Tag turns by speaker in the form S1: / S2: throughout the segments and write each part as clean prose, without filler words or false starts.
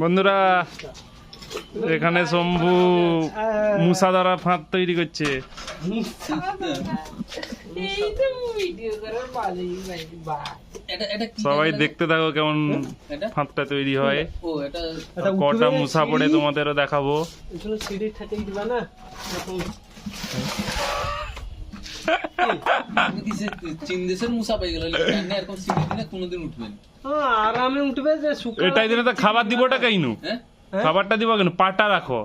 S1: বন্ধুরা এখানে শম্ভু মুসা দ্বারা ফাঁদ তৈরি করছে। সবাই দেখতে থাকো কেমন ফাঁদটা তৈরি হয়, কটা মুসা পড়ে তোমাদেরও দেখাবো। এটাই দিনে তো খাবার দিবটা কেন, খাবারটা দিব কেন, পাটা রাখো,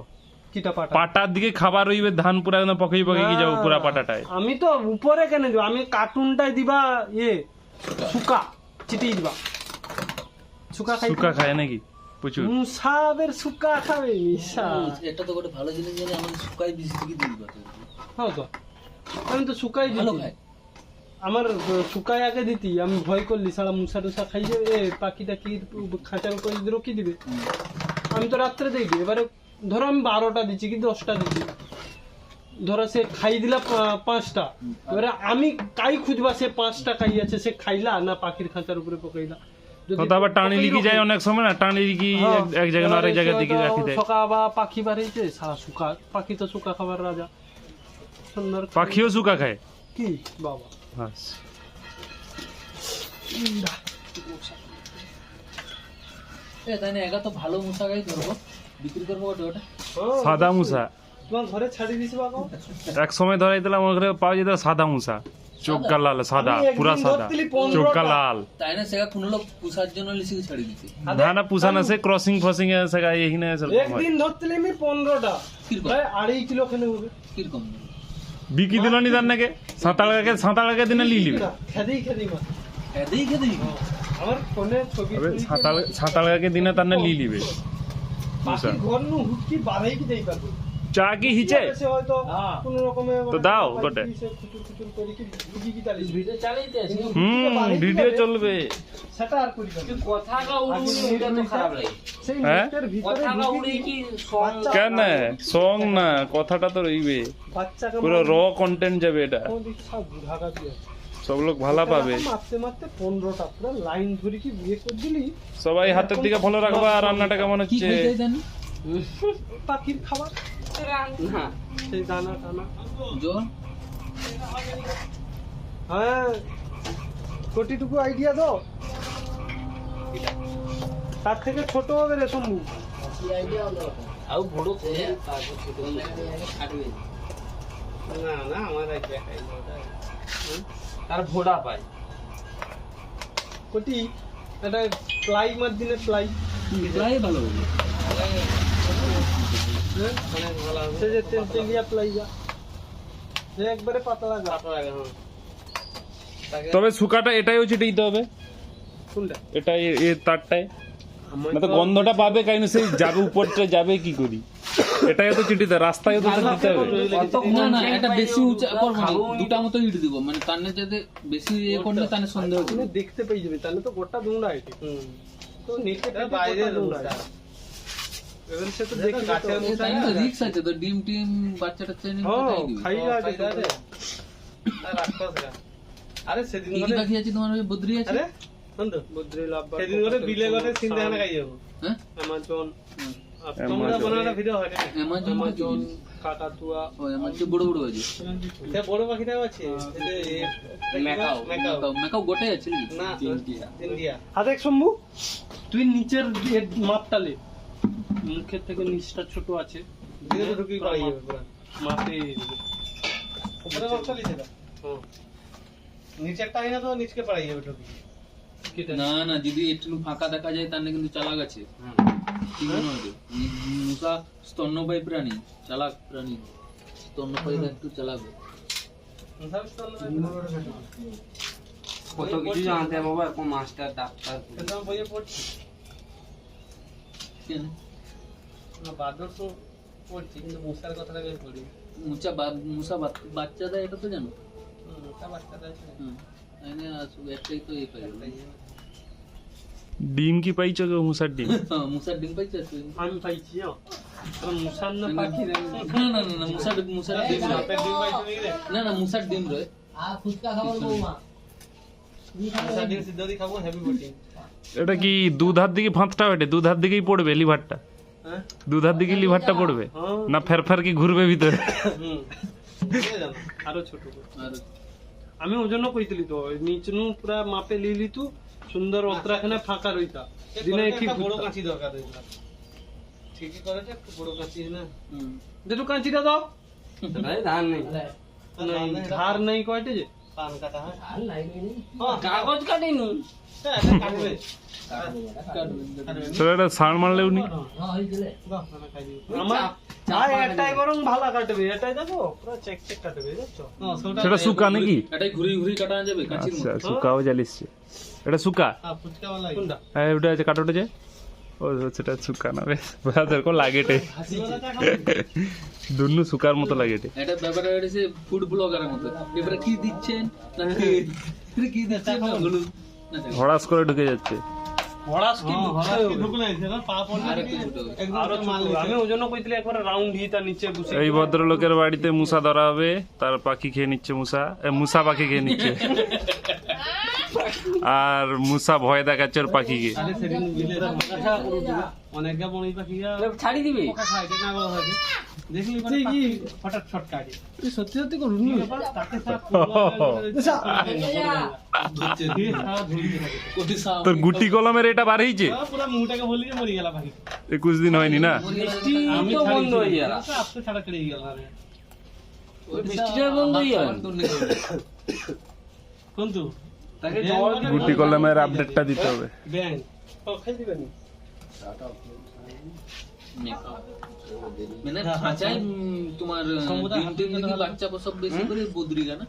S1: পাটার দিকে খাবার রইবে, ধান পুরা একদম পকাই পকাই কি যাবো পুরা পাটাটায়।
S2: আমি তো উপরে কেন দিব, আমি কার্টুনটাই দিবা ইয়ে সুকা চিটিয়ে দিবা। সুকা খাই,
S1: সুকা খায় নাকি প্রচুর?
S2: মুসাদের সুকা খাবে মিশা।
S3: এটা তো একটা ভালো জিনিস জানি, আমার সুকাই বেশি থেকে দিবা তো।
S2: হ্যাঁ তো আমি তো সুকাই ভালো খাই, আমার শুকাই আগে দিতি, আমি ভয় করলি সারা মুসা টুসা খাই যাবে, পাখিটা কি খাঁচার উপরে যদি রকি দিবে। আমি তো রাত্রে দেখি, এবারে ধরো আমি 12টা দিচ্ছি কি 10টা দিচ্ছি, ধরো সে খাই দিলা 5টা, এবারে আমি কাই খুঁজবা সে 5টা কাই আছে, সে খাইলা না পাখির খাঁচার উপরে পকাইলা।
S1: আবার টানি লিখি যায় অনেক সময় না, টানি লিখি এক জায়গায় আরেক জায়গায় দিকে রাখি দেয়।
S2: সকা বা পাখি বাড়িতে সারা শুকা, পাখি তো শুকা খাবার রাজা। সুন্দর
S1: পাখিও শুকা খায়
S2: কি বাবা।
S3: ভালো মুসা গাই ধরবো, বিক্রি করবো ওটা।
S1: সাদা মুসা
S2: তোমার ঘরে ছাড়ি দিছি বাবা,
S1: এক সময় ধরাই দিলাম, ওর ঘরে পাওয়া যেত সাদা মুসা, চোখ গা লাল, সাদা পুরা সাদা, চোখ গা লাল।
S3: তাই না সেটা কোনো লোক পুষার জন্য লিসি ছাড়ি দিছে।
S1: না না পুষা না, সে ক্রসিং ফসিং এ সেগা এইখানে
S2: একদিন ধরতেলে আমি 15টা, প্রায় 2.5 কিলো খানে হবে।
S3: কিরকম
S1: বিকি দিল নি জান নাকি সাঁতালকে দিনে লি লিবে
S2: খেদি মা
S3: খেদি
S2: আমার ফোনে ছবি
S1: সাঁতালকে দিনে তার না লি লিবে।
S2: পাখির ঘর নু হুটকি বাড়াই কি দেই পারবে
S1: চা কি হিচে
S2: হয়তো কোন রকমে
S1: তো দাও গোটে
S2: খুচুর করে কি বুঝি কি তালি ভিডিও চালাইতে আছে।
S1: ভিডিও চলবে,
S2: সেটা আর করি না,
S3: কথাটা উড়ে তো খারাপ লাগে।
S2: সেই নেটের ভিতরে
S3: কথাটা উড়ে কি
S1: কেন সং না, কথাটা তো রইবে,
S2: বাচ্চাকে
S1: পুরো র কন্টেন্ট যাবে, এটা
S2: সব বুঝাটা দিয়ে
S1: সব লোক ভালো পাবে।
S2: মারতে 15টা পুরো লাইন ধরে কি বিয়ে করে দিলি।
S1: সবাই হাতের দিকে ভালো রাখবা। আর রান্নাটা কেমন হচ্ছে?
S2: পাখির খাবার না, সেই দানা টানা
S3: জোর।
S2: হ্যাঁ কোটিটুকু আইডিয়া দাও, তার থেকে ছোট হবে রে শম্ভু।
S3: আর বড় করে
S2: না না আমার তার ভোড়া পায় কোটি, এটা প্লাই মার দিনে প্লাই
S3: ভালো হবে,
S2: সে যে তেলিয়া প্লাই যা যে একবারে পাতলা লাগে।
S1: তবে শুকাটা এটাইও চিটে দিতে হবে,
S2: কোনটা
S1: এটাই এর তারটাই, না তো গন্ধটা পাবে কাইন, সেই যাবে উপরটা যাবে কি করি, এটাই তো চিটিতে রাস্তায় তো দিতে হবে।
S3: না না এটা বেশি উঁচা করব না, দুটা মতো ইট দিব, মানে কানে যদি বেশি ইয়ে করলে তানে সন্দেহ হবে,
S2: দেখতে পেয়ে যাবে, তাহলে তো গোটা দুংড়া এটি তো নিচে বাইরে দুংড়া। এবার সে তো দেখি গাছের মধ্যে
S3: তাই তো রিস্ক আছে তো, ডিম টিম বাচ্চাটা চেনে কোথায় দিবে,
S2: খাইলা আছে আর রাক্ষস। আরে সেদিন
S3: কি বাকি আছে তোমার, ওই বদ্রি আছে?
S2: আরে বন্ধু বদ্রি লাভ সেদিন করে বিলে গটে সিন দেখানে খাই যাবো।
S3: হ্যাঁ
S2: অ্যামাজন তোমরা বানানোটা ভিডিও হয় না,
S3: অ্যামাজন
S2: কাকাতুয়া
S3: ও অ্যামাজন বড় বড় আছে,
S2: সে বড় পাখিটাও আছে, এই যে
S3: মেকাও গোটে আছে
S2: না ইন্ডিয়া। আদেখ শম্ভু তুই নিচের মাপটা লে, মুখের থেকে নিচটা ছোট আছে, ধীরে ঢুকি পাই যাবে পুরো মাপে উপরে মাপটা লিছে না। নিচেরটা আইনা তো নিচকে পাই যাবে ঢুকি।
S3: না না যদি একটু ফাঁকা দেখা যায় তাহলে কিন্তু চালাক আছে। মুসা স্তন্যপায়ী প্রাণী, চালাক প্রাণী, স্তন্যপায়ী একটু চালাক।
S2: কত কিছু জানতে বাবা, এখন মাস্টার ডাক্তার বইয়ে পড়ছি না, বাদর তো পড়ছি কিন্তু মুসার কথাটা বের পড়ি।
S3: মুসা বাচ্চা দেয় এটা তো জানো,
S2: মুসা বাচ্চা দেয়।
S3: একটাই তো এই পাই,
S1: ডিম কি পাইছো গো? মুসার ডিম,
S3: মুসার ডিম পাইছো?
S2: আমি পাইছি মুসার না পাখি,
S3: না না না মুসার ডিম না না মুসার ডিম রয়।
S2: ফুচকা খাবার বৌমা, মুসার ডিম সিদ্ধ দিয়ে খাবো, হেভি প্রোটিন।
S1: এটা কি দুধ হাত দিকে ফাঁতটা ওঠে, দুধ হাত দিকেই পড়বে লিভারটা,
S2: হ্যাঁ
S1: দুধ হাত দিকে লিভারটা পড়বে না ফের কি ঘুরবে ভিতরে?
S2: আরো ছোট করে।
S3: আর
S2: আমি ওই জন্য কইতলি তো নিচনু পুরা মাপে লিলি তু সুন্দর অত্রাখানে ফাঁকা রইতা দিনে কি বড় কাঁচি দরকার হইছিল ঠিকই করেছে একটু বড় কাঁচি না যেটু কাঁচিটা দাও আরে ধান নেই ধার নেই কয়টে যে পান কাটা হয় ধান নাই কাগজ কাটিনু এটা কাটবে
S1: তো এটা সার মারলে উনি
S2: আমার এটাই বরং ভালো কাটবে এটাই দেখো পুরো চেক চেক কাটবে বুঝছো
S1: সেটা শুকা নাকি?
S3: এটাই ঘুরি ঘুরি কাটা যাবে কাঁচির
S1: আচ্ছা
S3: মতো।
S1: শুকাও জ্বালিসছে, এটা শুকা?
S2: ফুচকা वाला কোনটা
S1: হ্যাঁ ওটা আছে কাটোটা যে ও সেটা শুকা না বেশ বাজার কো লাগেটে দুনু শুকার মতো লাগেটে।
S3: এটা ব্যাপারটা হচ্ছে ফুড ব্লগারের মতো, এবারে কি দিচ্ছেন কি দিচ্ছেন না বলুন না
S1: হড়াস করে ঢুকে যাচ্ছে।
S2: হড়াস কি ঢুকলাইছে না পা পড়লে
S3: আর একটু ছোট
S2: আরো মাল আমি ওই জন্য কইতলি একবার রাউন্ড হিটা নিচে বসে
S1: এই ভদ্রলোকের বাড়িতে মুসা ধরা হবে, তার পাখি খেয়ে নিচ্ছে মুসা, মুসা পাখি খেয়ে নিচ্ছে আর মুসা ভয় দেখাচ্ছে ওর পাখিকে।
S2: আরে সেদিন বিলের কথা অনেকটা বড়ই পাখিরা
S4: ছাড়ি দিবি
S2: পোকা খায় এটা না বলা থাকে দেখলি মানে কি হঠাৎ শট কাটে তুই সত্যি সত্যি করুন তাকে
S1: তোর গুটি কলমের এটা বার হয়েছে
S2: পুরো মুটাকে বলি যে মরি গেল পাখি
S1: 21 দিন হয়নি না?
S2: আমি
S4: তো বন্ধ হয়ে গেল
S2: আপনি ছাড়া কেড়ে গেল আরে
S4: বৃষ্টিটা বন্ধ হয়ে গেল
S2: কোনটু
S4: তাকে জল
S1: গুটি কলমের আপডেটটা দিতে হবে।
S2: ব্যাং খাই দিবেন
S3: মানে খাঁচায় তোমার তিনটে দিকে বাচ্চা সব বেশি করে বদ্রিকা না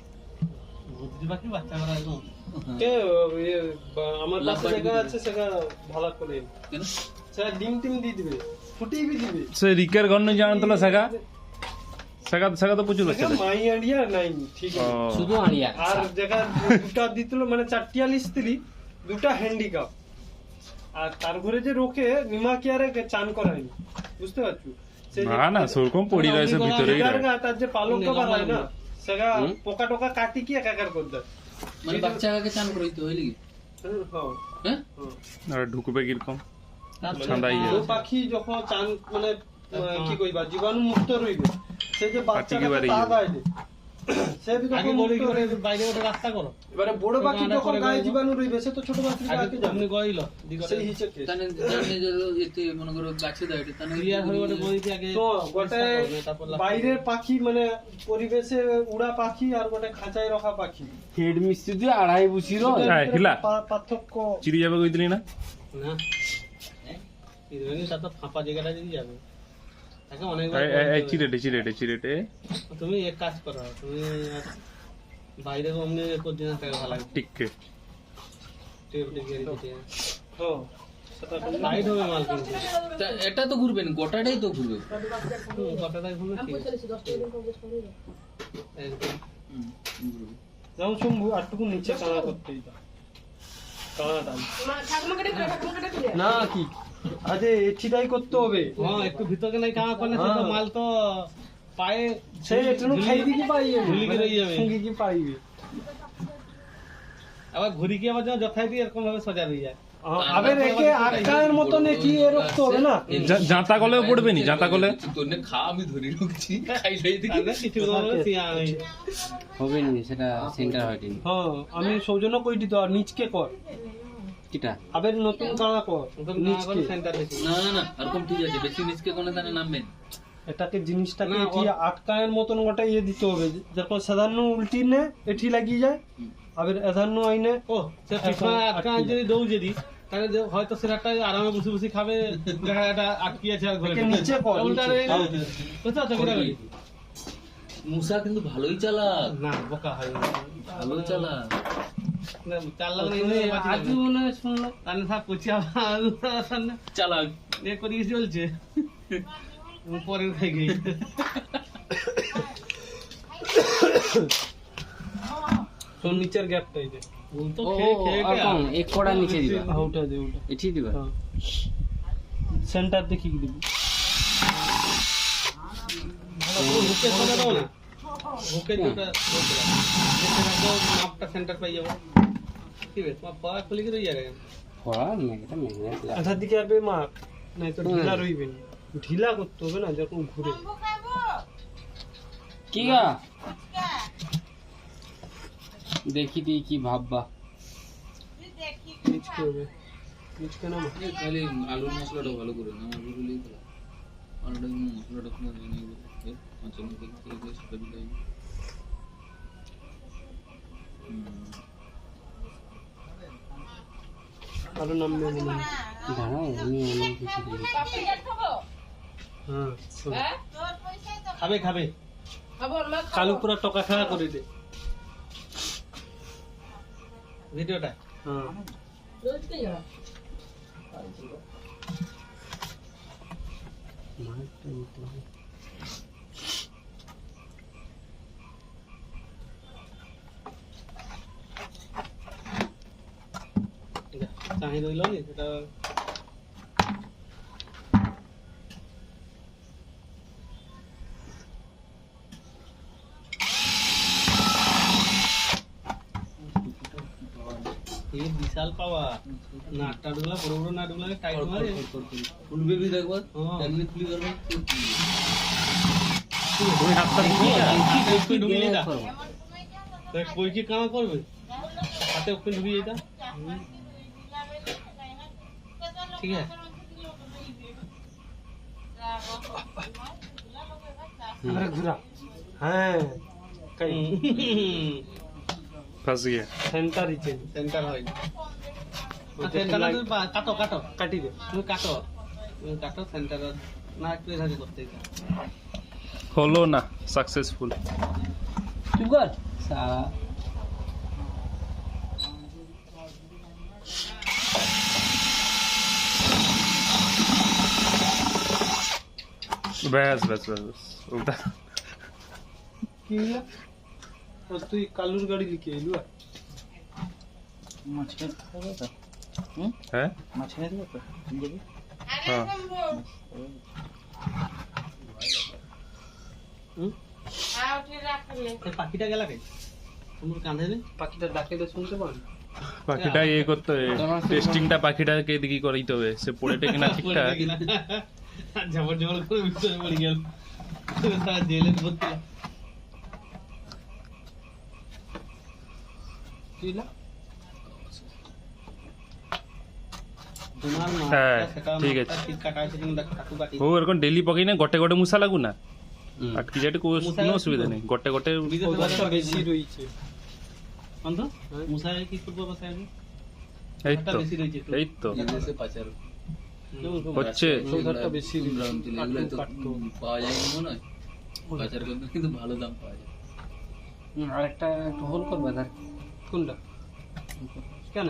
S2: বুদ্ধি পাখি বাচ্চা করা একদম কে আমার কাছে জায়গা আছে সেটা ভালো করে
S3: কেন
S2: সেটা ডিম টিম দিয়ে দিবে ফুটিয়ে भी দিবে
S1: সে রিকের গন্ন জানতলো সাগা সাগা সাগা তো প্রচুর বাচ্চা দেয়।
S2: মাই আইডিয়া নাই ঠিক আছে
S1: ও,
S4: শুধু আড়িয়া
S2: আর জায়গা দুটা দিতল মানে ৪৪ স্ত্রী দুটা হ্যান্ডিক্যাপ আর তার ঘরে যে রোকে নিমা কি আরে চান করায়নি বুঝতে পারছো সে যে-
S1: না না সেরকম পড়ি রয়েছে ভিতরেই
S2: এটার
S1: রয়।
S2: গা তার যে পালক কভার হয় না সেটা পোকা টোকা কাটি কি একাকার করে দেয়
S3: মানে বাচ্চাকে চান করাইতে হইলে কি
S2: হ্যাঁ
S3: হ্যাঁ
S1: আর ঢুকবে কিরকম
S2: মানে
S1: ঠান্ডাই
S2: ও পাখি যখন চান মানে কি কইবা জীবাণু মুক্ত রইবে সে যে বাচ্চাকে
S1: একেবারেই
S2: তা গায় সে भी যখন মুক্ত রইবে বাইরে ওটা রাস্তা করো এবারে বড় পাখি যখন গায়ে জীবাণু রইবে সে তো ছোট পাখি আগে জানি গইল সেই হিসেবে
S3: তানে জানে যে এতে মনে করো গাছে দেয় এটা তানে
S2: ক্লিয়ার হয়ে ওটা বইতে আগে তো গোটে বাইরের পাখি মানে পরিবেশে উড়া পাখি আর গোটে খাঁচায় রাখা পাখি
S4: হেড মিস্ত্রি দিয়ে আড়াই বুঝিল
S1: হ্যাঁ, হিলা।
S2: পার্থক্য
S1: চিড়ি যাবে কইদিলি না?
S2: না ইদানিং সাথে ফাঁপা জায়গাটা যদি যাবে তাকে অনেকবার
S1: এই চিরেটে চিরেটে চিরেটে
S2: তুমি এক কাজ করো তুমি বাইরে অমনি করতে না থাকে ভালো লাগে
S1: টিককে
S2: টেপ টেপ দিতে ও সেটা লাইট হবে মাল কিন্তু
S3: এটা তো ঘুরবে না গোটাটাই তো ঘুরবে
S2: কথাটা ঘুরে ঠিক একদম
S3: হুম, ঘুরবে।
S2: যেমন শম্ভু আটটুকু নিচে কানা করতেই দাও কানাটা না কি আরে এঠিটাই করতে হবে হ্যাঁ একটু ভিতরে নাই কানা করলে সে তো মাল তো পায়ে সে একটু খাই দিকে পাইবে ঝুলি কি রই যাবে সঙ্গী কি পাইবে আবার ঘুরি কি আবার যথাই দিয়ে এরকম ভাবে সজা রই যায় আবার একে আটকায়ের মতো নেকি এ রাখতে হবে না
S1: জাঁতা কলেও পড়বে নি, জাঁতা কলে
S3: তোর নে খা আমি ধরে ঢুকছি খাই লই দেখি
S2: কিছু বলে সিয়া নেই
S4: হবে নি সেটা সেন্টার হয়নি
S2: হ্যাঁ আমি সৌজন্য কইটি তো আর নিচকে কর
S4: কিটা
S2: আবার নতুন কানা কর নিচকে সেন্টার দেখি
S3: না না না এরকম ঠিক আছে বেশি নিচকে কোনে তানে নামবেন
S2: এটাকে জিনিসটাকে এটি আটকায়ের মতন গোটা ইয়ে দিতে হবে যখন সাধারণ উল্টি নে এটি লাগিয়ে যায় আবার এধান্য আইনে ও সে পিছনে আটকায় যদি দৌ যদি তাহলে হয়তো সেটা আরামে বসে বসে খাবে জায়গাটা আটকিয়েছে আর ঘরে নিচে কর উল্টা রে বুঝছো তো কিটা করি
S3: মুসা কিন্তু ভালোই চালাক
S2: না বোকা হয়
S3: ভালোই চালাক
S2: না চাল লাগলে আজ মনে শুনলো কানে থাক কুচিয়া সামনে
S3: চালাক
S2: এ করি চলছে পরের খাই গই তোর নিচের গ্যাপটাই দে তো
S4: ও
S2: খেয়ে খেয়ে
S4: আর কম এক কোড়া নিচে দিবা
S2: ওটা দে ওটা
S4: এটি দিবা
S2: সেন্টার দেখি দিবি হুকে সোজা দাও না হুকে যেটা মাপটা সেন্টার পাই যাবো ঠিক আছে তোমার পা খুলে কি রই যাবে
S4: খরা মেঘটা মেঘটা
S2: আধার দিকে আসবে মাপ নাই তো ঢিলা রইবে না ঢিলা করতে হবে না যখন ঘুরে
S4: কি গা দেখি দি কি ভাববা
S2: নিচ করবে নিচ কেন
S3: খালি আলুর মশলাটা ভালো করে না আলু গুলি আলুটা মশলাটা কোনো নিয়ে গেল আচ্ছা মধ্যে সেটা দিই
S2: আরো নাম নেই মনে হয়।
S4: দাঁড়াও আমি অনেক কিছু দিই
S2: হ্যাঁ শোন।
S5: খাবে খাবে
S2: কালু পুরা টকা খেলা করে দে
S5: ভিডিওটা
S2: হ্যাঁ
S4: মাছটা নিতে হবে।
S5: চাহি রইল নি সেটা এই বিশাল পাওয়া নাটগুলা বড় বড় নাটগুলা টাইট মারে
S3: ফুলবে भी দেখো
S5: হ্যাঁ।
S3: টাইমলি খুলি করবে
S5: ওই হাতটা দিয়ে ঢুকিয়ে দা দেখ কই কি কাম করবে হাতে ওকে ঢুকিয়ে দা ঠিক আছে
S2: अरे घुरा हाँ कहीं
S1: फंस गया
S2: सेंटर ही चाहिए
S5: সেন্টার হয় সেন্টার না তুমি কাটো কাটো
S2: काटी दे
S5: তুমি কাটো সেন্টার না একটু এভাবে করতে হবে
S1: হলো না সাকসেসফুল
S4: চুপ কর সারা
S1: ব্যাস ব্যাস ব্যাস ব্যাস। ওটা
S2: কি হলো তো তুই কালুর গাড়ি লিখে এলু
S3: মাছের খাবে তো
S1: হ্যাঁ
S3: মাছের দিবে তো দিবি
S1: হ্যাঁ
S5: এই পাখিটা গেলা কে তোমার কাঁধে নে
S2: পাখিটা ডাকে তো শুনতে পান
S1: পাখিটা ইয়ে করতে হবে টেস্টিংটা পাখিটাকে দিকে করাইতে হবে সে পড়েটে কিনা ঠিকঠাক
S5: ঝাপড় ঝাপড় করে ভিতরে পড়ে গেল তারা জেলে ভর্তি
S2: কি হলো
S5: তোমার মা
S1: হ্যাঁ,
S5: সেটা
S1: ঠিক
S5: ঠিক
S1: আছে।
S5: আছে ঠিক কাটা আছে কিন্তু কাকু কাটি
S1: ও এরকম ডেলি পকাই না গটে গটে মুসা লাগু না আটকি যাইতে কোনো অসুবিধা নেই গটে গটে
S2: ওদেরটা বেশি রয়েছে
S5: অন্ত মুসাই কি করব বসাই
S1: এই
S5: ওটা
S1: তো
S5: বেশি রয়েছে একটু।
S1: এই তো
S3: বিদেশে পাচার
S1: হচ্ছে
S2: ওদেরটা বেশি
S3: ব্রাউন চিলি এগুলো তো
S2: কাটতো।
S3: পাওয়া যায় না মনে হয় পাচার করতে কিন্তু ভালো দাম পাওয়া যায়
S4: আরেকটা একটু হোল করবে ধর
S2: কোনটা কেন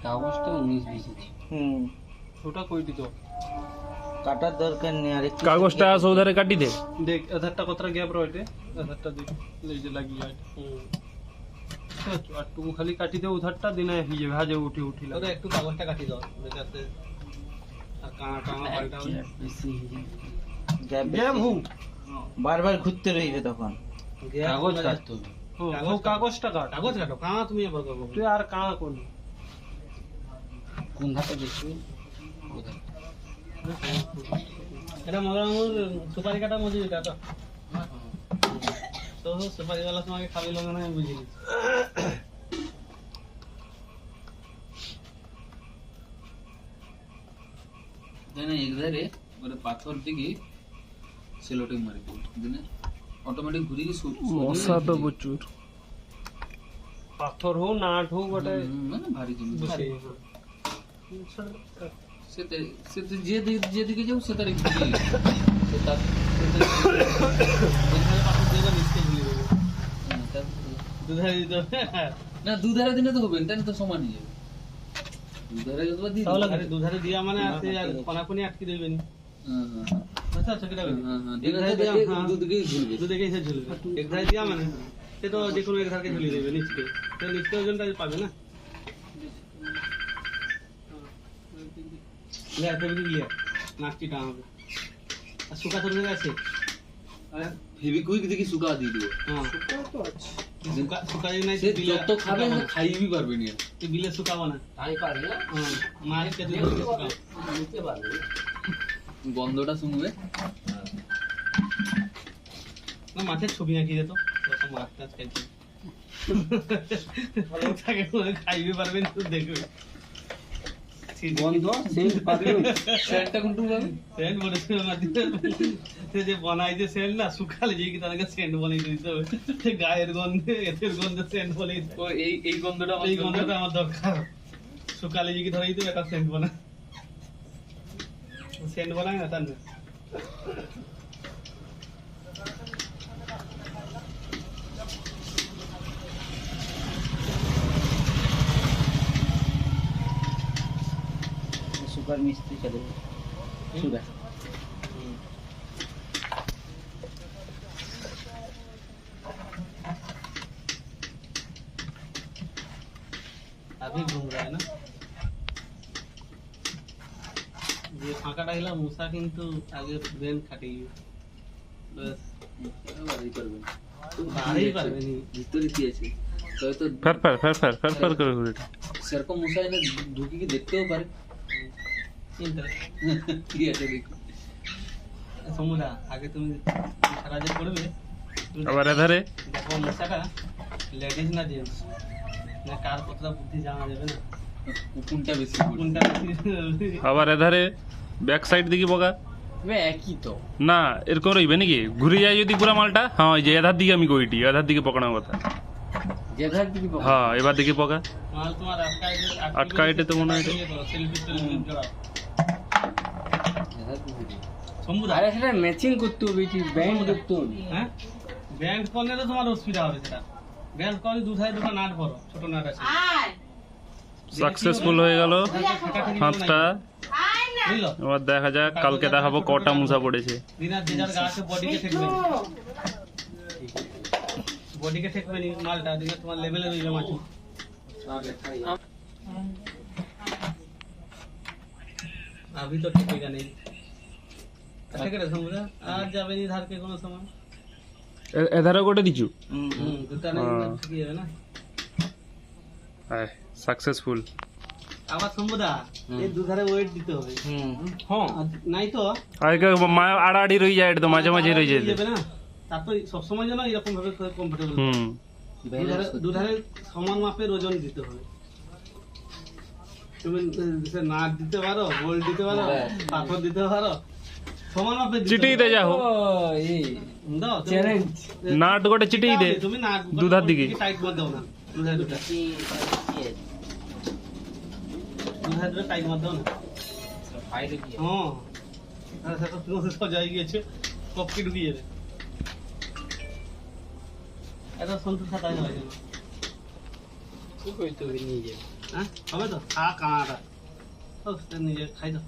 S4: কাগজটা 19 দিয়েছি
S2: ওটা কই দিত
S5: কাটার দরকার নেই আর
S1: কাগজটা সৌধারে কাটি দে
S2: দেখ আধারটা কতটা গ্যাপ রয়েছে আধারটা দেখ এই যে লাগিয়ে আছে আর টুকু খালি কাটি দে উধারটা দিনে হয়ে যাবে হাজে উঠি উঠি
S5: ওটা একটু কাগজটা কাটি দাও যাতে আর কানা টানা পাল্টা
S4: বেশি
S2: গ্যাপ হু
S6: বারবার ঘুরতে রইবে তখন
S4: কাগজ কাটতে হবে
S2: কাগজটা কাট
S5: কাগজ কাটো কানা তুমি আবার করবো
S2: তুই আর কাঁ করবি
S4: কোন ধাপে বেশি
S5: এটা মগর সুপারি কাটা মজুরি কাটো তো সুপারি वाला তোমাকে খাবি লাগে না আমি বুঝি
S3: জানেন একধারে ওরে পাথর দিকে সেলোটেপ মারি দিনে অটোমেটিক ঘুরে গিয়ে
S1: মশা তো প্রচুর
S2: পাথর হোক নাট হোক ওটা
S3: মানে ভারী জিনিস
S2: বসে
S3: সেতে সেতে যেদিকে যাও সে তার একটু সে তার
S5: পাথর দিয়ে নিচে ঝুলিয়ে দেবে দুধারে দিতে
S3: না দুধারে দিলে তো হবে না তাই তো সমানই যাবে দুধারে যতবার দিই
S5: আরে দুধারে দিয়া মানে আছে আর কোনাকুনি আটকে দেবে নি আচ্ছা সেটা
S3: দুদিকেই ঝুলবে
S5: দুদিকে এসে ঝুলবে এক ধারে দিয়া মানে সে তো যে কোনো এক ধারকে ঝুলিয়ে দেবে নিচকে তো নিচকে ওজনটা পাবে না লে এত বিধি লিয়া নাচটি টাঙাবে আর শুকা তোর আছে
S3: ফেভিকুইক দেখি শুকা দিয়ে দিব
S5: হ্যাঁ
S2: শুকাও তো আছে।
S5: শুকা যদি নাই
S3: সে যত খাবে সে খাইবি পারবে না
S5: তুই বিলে শুকাবো না
S4: আমি পারবি না
S5: মাছ কেটে দিয়ে শুকাবো
S4: নিতে পারবি
S3: গন্ধটা শুনবে
S5: না মাছের ছবি আঁকি দে তো কত মাছ টাছ খাইছে ভালো থাকে খাইবি পারবেন তো দেখবে
S4: বন্ধ সেন্ট পাবি
S3: সেন্টটা কোনটু পাবে
S5: সেন্ট বলেছিল না সে যে বানাই যে সেন্ট না শুকালে যে কি তাদেরকে সেন্ট বলে দিতে হবে সে গায়ের গন্ধে এদের গন্ধে সেন্ট বলে দিতে
S3: ও এই গন্ধটা আমার
S5: এই গন্ধটা আমার দরকার শুকালে যে কি ধরে দিতে একটা সেন্ট বানা সেন্ট বানায় না তার না
S6: সুপার মিস্ত্রি চলে সুরা
S5: अभी घूम रहा है ना যে ফাঁকাটা গেলাম মশা কিন্তু আগে ব্রেন খাটিয়ে বাস
S3: বাড়ি পারবে না
S5: বাড়াই পারবে নি
S3: ভিতরে কি আছে হয়তো
S1: ফের করে ঘুরে
S3: সেরকম মশাই না ঢুকে কি দেখতেও পারে
S5: চিন্তা
S3: কি আছে দেখি
S5: সমুদা আগে তুমি সারা যে করবে তুমি
S1: আবার এধারে
S5: দেখো মশাটা লেডিস না জেন্টস না কার কতটা বুদ্ধি জানা যাবে না
S3: কোনটা বেশি
S5: কোনটা
S1: আবার এধারে ব্যাক সাইড দিকে বগা
S4: একই তো
S1: না এরকম রইবে নাকি ঘুরে যায় যদি পুরা মালটা হ্যাঁ ওই যে এধার দিকে আমি কইটি এধার দিকে পকানোর কথা
S4: যেধার দিকে পকা
S1: হ্যাঁ এবার দিকে পকা
S5: মাল তোমার
S1: আটকাইটে তো মনে হয় এটা।
S5: সেলফি জড়াও
S4: যেধার দিকে
S5: সমুদা
S4: আরে সেটা ম্যাচিং করতে হবে কি ব্যান্ড করতে হবে
S5: হ্যাঁ ব্যান্ড করলে তো তোমার অসুবিধা হবে সেটা ব্যান্ড করলে দু সাইড দুটো নাট বড় ছোট নাট আছে
S1: সাকসেসফুল হয়ে গেল হাতটা
S5: বুঝলো
S1: এবার দেখা যাক কালকে দেখাবো কটা মুসা পড়েছে
S5: দিনার যে যার গা আছে বডিকে ঠেকবে বডিকে ঠেকবে নি মালটা দিকে তোমার লেভেলে রইবে মাছ अभी तो ठेकेगा नहीं ठेकेगा समझा आज जावे नहीं धार के कोनो समय
S1: এধারে কোটে দিছু
S5: দুটা নাই ঠিকই হবে না
S1: সাকসেসফুল
S5: আবার সমুদা এই দুধারে ওয়েট দিতে হবে হ্যাঁ নাই তো
S1: আগে মা আড়াআড়ি রয়ে যায় এটা তো মাঝে মাঝে রয়ে যায়
S5: যাবে না তার তো সব সময় যেন এরকম ভাবে কমফোর্টেবল
S1: হুম
S5: দুধারে সমান মাপের ওজন দিতে হবে তুমি সে নাট দিতে পারো গোল দিতে পারো পাথর দিতে পারো সমান মাপের
S1: চিটিয়ে দে যাও
S5: দাও
S4: চ্যালেঞ্জ
S1: নাট গোটে চিটিয়ে দে
S5: তুমি নাট
S1: দুধার দিকে
S5: টাইট করে দাও না দুধারে দুটা দুধারে দুটা টাইট করে দাও না
S4: ফাইলে কি
S5: হ্যাঁ আর সেটা তো সজাই গিয়েছে কপকি ঢুকিয়ে যাবে এটা সন্তুষ্ট খাতা হয়ে যাবে
S4: কি করতে হবে নিয়ে যাবে
S5: হ্যাঁ হবে তো খা কানাটা নিজে খাই দাও